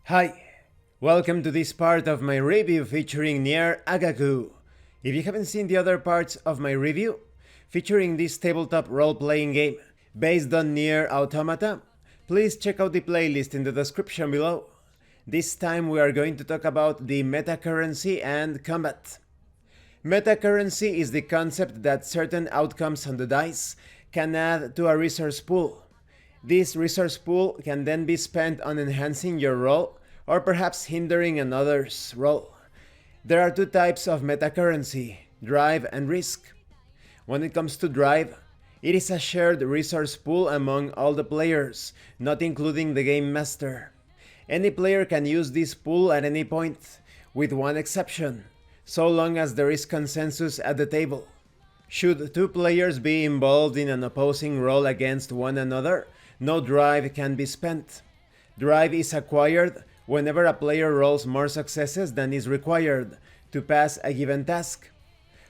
Hi, welcome to this part of my review featuring NieR Agaku. If you haven't seen the other parts of my review, featuring this tabletop role-playing game based on NieR Automata, please check out the playlist in the description below. This time we are going to talk about the metacurrency and combat. Metacurrency is the concept that certain outcomes on the dice can add to a resource pool. This resource pool can then be spent on enhancing your roll or perhaps hindering another's roll. There are two types of metacurrency, drive and risk. When it comes to drive, it is a shared resource pool among all the players, not including the game master. Any player can use this pool at any point, with one exception, so long as there is consensus at the table. Should two players be involved in an opposing roll against one another, no drive can be spent. Drive is acquired whenever a player rolls more successes than is required to pass a given task.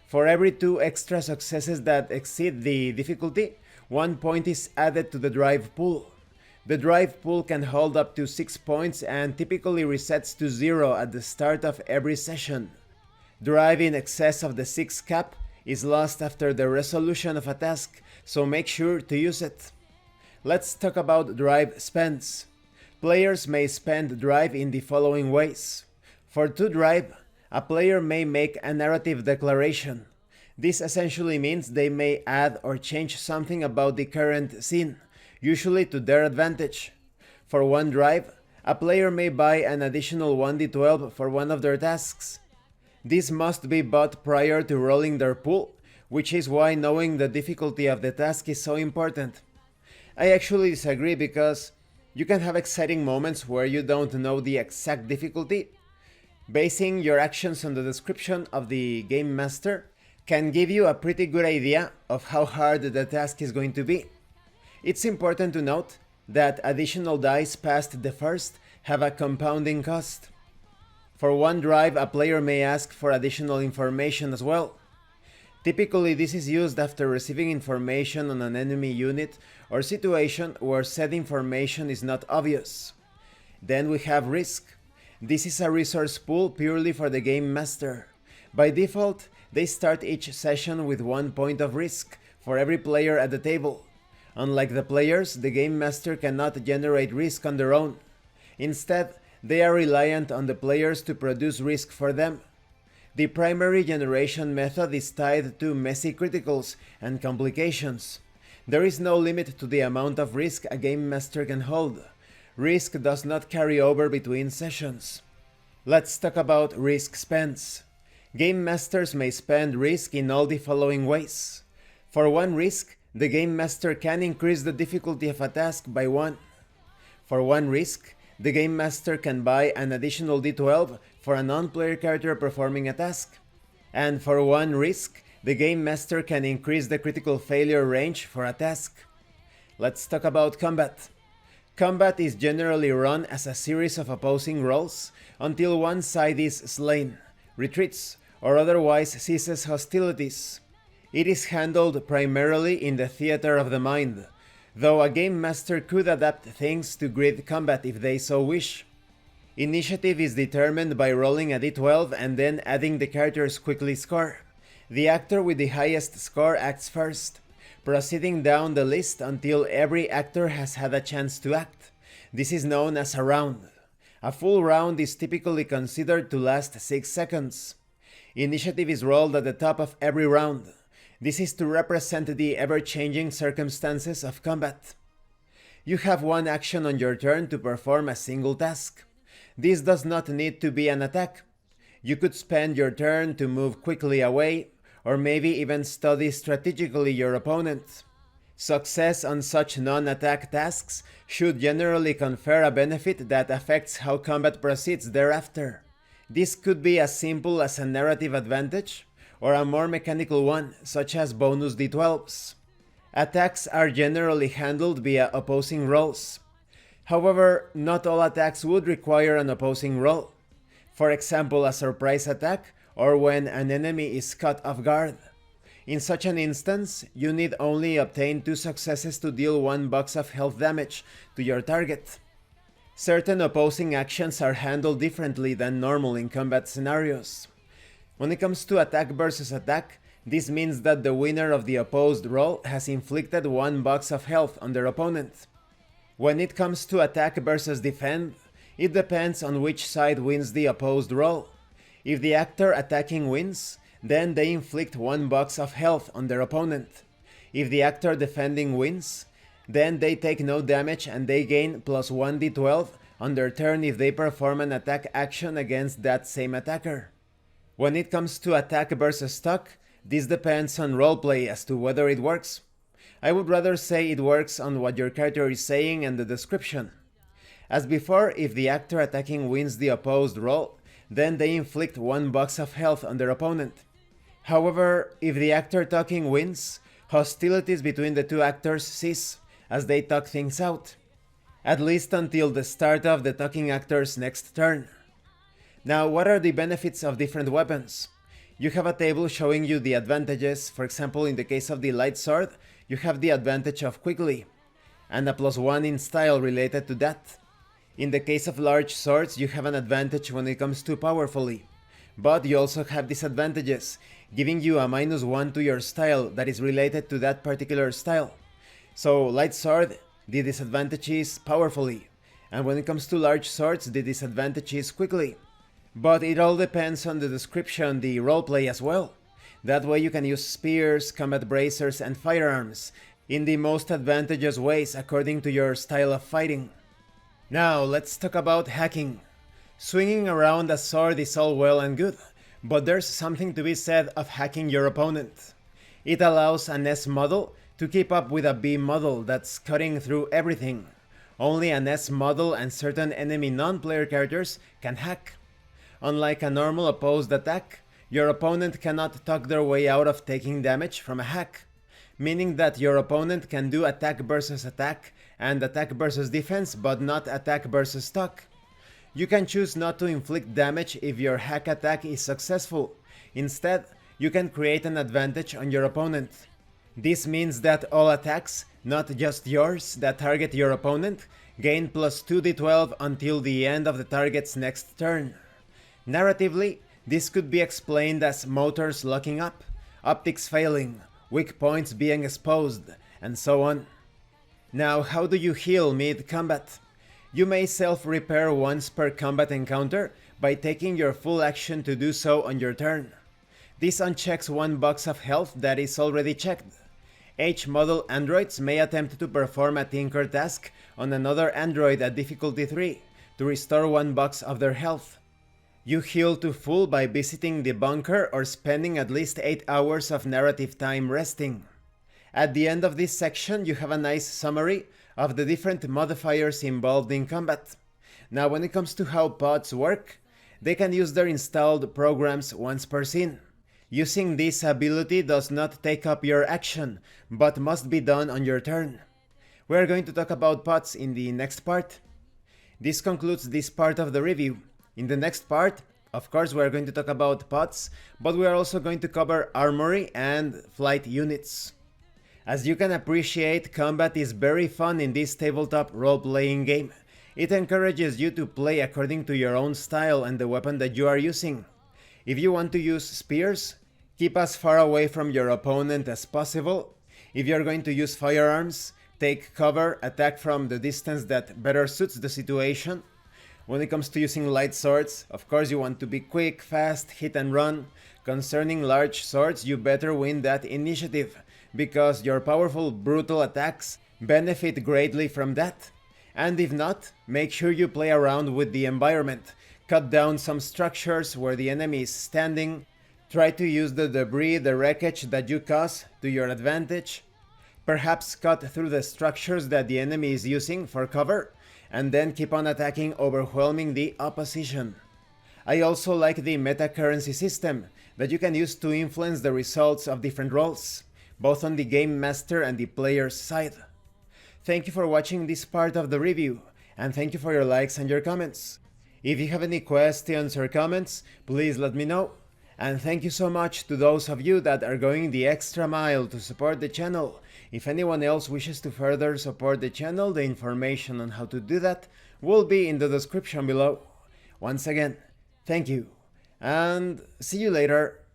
For every 2 extra successes that exceed the difficulty, 1 point is added to the drive pool. The drive pool can hold up to 6 points and typically resets to 0 at the start of every session. Drive in excess of the 6 cap is lost after the resolution of a task, so make sure to use it. Let's talk about drive spends. Players may spend drive in the following ways. For 2 drive, a player may make a narrative declaration. This essentially means they may add or change something about the current scene, usually to their advantage. For 1 drive, a player may buy an additional 1d12 for one of their tasks. This must be bought prior to rolling their pool, which is why knowing the difficulty of the task is so important. I actually disagree because you can have exciting moments where you don't know the exact difficulty. Basing your actions on the description of the game master can give you a pretty good idea of how hard the task is going to be. It's important to note that additional dice past the first have a compounding cost. For 1 drive, a player may ask for additional information as well. Typically, this is used after receiving information on an enemy unit or situation where said information is not obvious. Then we have risk. This is a resource pool purely for the game master. By default, they start each session with 1 point of risk for every player at the table. Unlike the players, the game master cannot generate risk on their own. Instead, they are reliant on the players to produce risk for them. The primary generation method is tied to messy criticals and complications. There is no limit to the amount of risk a game master can hold. Risk does not carry over between sessions. Let's talk about risk spends. Game masters may spend risk in all the following ways. For 1 risk, the game master can increase the difficulty of a task by 1. For 1 risk, the game master can buy an additional d12 for a non-player character performing a task. And for 1 risk, the game master can increase the critical failure range for a task. Let's talk about combat. Combat is generally run as a series of opposing rolls until one side is slain, retreats, or otherwise ceases hostilities. It is handled primarily in the theater of the mind, though a game master could adapt things to grid combat if they so wish. Initiative is determined by rolling a d12 and then adding the character's quickly score. The actor with the highest score acts first, proceeding down the list until every actor has had a chance to act. This is known as a round. A full round is typically considered to last 6 seconds. Initiative is rolled at the top of every round. This is to represent the ever-changing circumstances of combat. You have 1 action on your turn to perform a single task. This does not need to be an attack. You could spend your turn to move quickly away, or maybe even study strategically your opponent. Success on such non-attack tasks should generally confer a benefit that affects how combat proceeds thereafter. This could be as simple as a narrative advantage, or a more mechanical one, such as bonus d12s. Attacks are generally handled via opposing rolls. However, not all attacks would require an opposing roll. For example, a surprise attack, or when an enemy is caught off guard. In such an instance, you need only obtain 2 successes to deal 1 box of health damage to your target. Certain opposing actions are handled differently than normal in combat scenarios. When it comes to attack versus attack, this means that the winner of the opposed roll has inflicted 1 box of health on their opponent. When it comes to attack versus defend, it depends on which side wins the opposed roll. If the actor attacking wins, then they inflict 1 box of health on their opponent. If the actor defending wins, then they take no damage and they gain plus 1d12 on their turn if they perform an attack action against that same attacker. When it comes to attack versus stock, this depends on roleplay as to whether it works. I would rather say it works on what your character is saying and the description. As before, if the actor attacking wins the opposed roll, then they inflict 1 box of health on their opponent. However, if the actor talking wins, hostilities between the two actors cease as they talk things out, at least until the start of the talking actor's next turn. Now, what are the benefits of different weapons? You have a table showing you the advantages. For example, in the case of the light sword, you have the advantage of quickly, and a +1 in style related to that. In the case of large swords, you have an advantage when it comes to powerfully, but you also have disadvantages, giving you a -1 to your style that is related to that particular style. So light sword, the disadvantage is powerfully, and when it comes to large swords, the disadvantage is quickly. But it all depends on the description, the roleplay as well. That way you can use spears, combat bracers, and firearms in the most advantageous ways according to your style of fighting. Now let's talk about hacking. Swinging around a sword is all well and good, but there's something to be said of hacking your opponent. It allows an S model to keep up with a B model that's cutting through everything. Only an S model and certain enemy non-player characters can hack. Unlike a normal opposed attack, your opponent cannot talk their way out of taking damage from a hack, meaning that your opponent can do attack versus attack and attack versus defense, but not attack versus talk. You can choose not to inflict damage if your hack attack is successful. Instead, you can create an advantage on your opponent. This means that all attacks, not just yours, that target your opponent, gain plus 2d12 until the end of the target's next turn. Narratively, this could be explained as motors locking up, optics failing, weak points being exposed, and so on. Now, how do you heal mid-combat? You may self-repair once per combat encounter by taking your full action to do so on your turn. This unchecks 1 box of health that is already checked. H-model androids may attempt to perform a tinker task on another android at difficulty 3 to restore 1 box of their health. You heal to full by visiting the bunker or spending at least 8 hours of narrative time resting. At the end of this section, you have a nice summary of the different modifiers involved in combat. Now, when it comes to how pods work, they can use their installed programs once per scene. Using this ability does not take up your action, but must be done on your turn. We are going to talk about pods in the next part. This concludes this part of the review. In the next part, of course, we are going to talk about pods, but we are also going to cover armory and flight units. As you can appreciate, combat is very fun in this tabletop role-playing game. It encourages you to play according to your own style and the weapon that you are using. If you want to use spears, keep as far away from your opponent as possible. If you're going to use firearms, take cover, attack from the distance that better suits the situation. When it comes to using light swords, of course you want to be quick, fast, hit and run. Concerning large swords, you better win that initiative, because your powerful, brutal attacks benefit greatly from that. And if not, make sure you play around with the environment. Cut down some structures where the enemy is standing. Try to use the debris, the wreckage that you cause to your advantage. Perhaps cut through the structures that the enemy is using for cover, and then keep on attacking, overwhelming the opposition. I also like the Metacurrency system that you can use to influence the results of different roles, both on the game master and the player's side. Thank you for watching this part of the review, and thank you for your likes and your comments. If you have any questions or comments, please let me know. And thank you so much to those of you that are going the extra mile to support the channel. If anyone else wishes to further support the channel, the information on how to do that will be in the description below. Once again, thank you, and see you later.